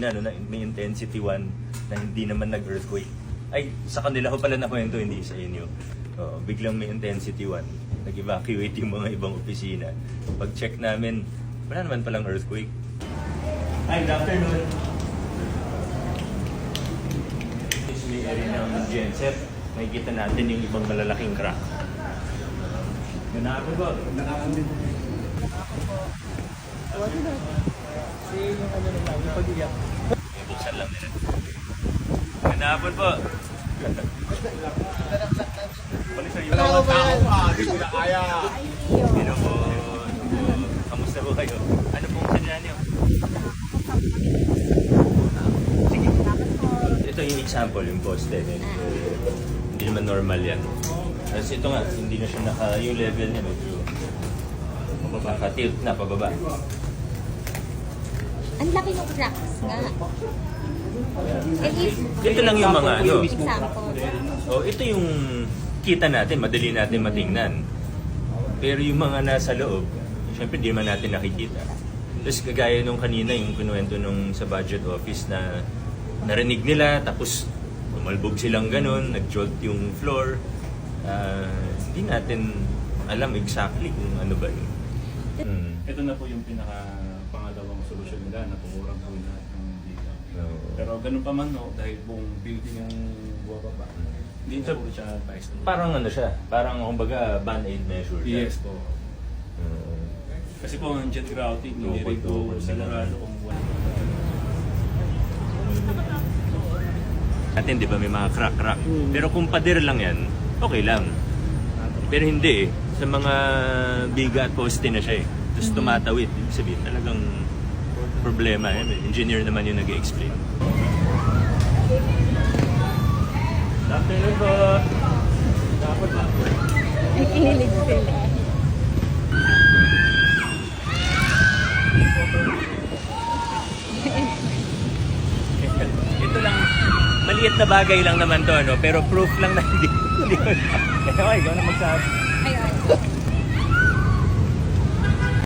Na may intensity 1 na hindi naman nag-earthquake. Ay, sa kanila ko pala nakwento, hindi sa inyo. Biglang may intensity 1. Nag-evacuate yung mga ibang opisina. Pag-check namin, wala naman palang earthquake. Hi, good afternoon. This may area ng genset. Makikita natin yung ibang malalaking crack. Ganapon po. Nakakandin po. Wala na. Kasi yung ano nila, yung pag-iyak. Buksan lang nila. Ganapon po. Balik sa'yo. Tao ba yan? Hindi ko na kaya. Pero po, kamusta po kayo? Ano pong sadya niyo? Sige. Ito yung example, yung poste. Hindi naman normal yan. Kasi ito nga, hindi na siya yung level niya medyo naka-tilt na pababa. Ang laki ng cracks nga. Ito lang yung mga ano. Example. Ito yung kita natin, madali natin matingnan. Pero yung mga nasa loob, syempre di naman natin nakikita. Tapos kagaya nung kanina, yung kinuwento nung sa budget office na narinig nila, tapos umalbog silang ganun, nag-jolt yung floor. Hindi natin alam exactly kung ano ba yun. Ito na po yung pinaka-pangalawang solusyon nila na pumurang po na ng dito. Pero ganun pa man, no, dahil buong building ang bumababa. Hindi na po siya advised. Parang ano siya, parang kumbaga band-aid measure siya. Yes po. Kasi po ang jet grouting, hindi rin po sigurado kung wala. Natin, di ba, may mga crack-crack. Pero kung pader lang yan, okay lang. Pero hindi eh. Sa mga biga at poste na siya eh. Tapos tumatawid. Ibig sabihin, talagang problema eh. Engineer naman yung nag-explain. Afternoon po. Dapat ba? Nakikilig sila. Ito lang, maliit na bagay lang naman to, ano? Pero proof lang na hindi. Okay, ikaw na magsabi. Ayun.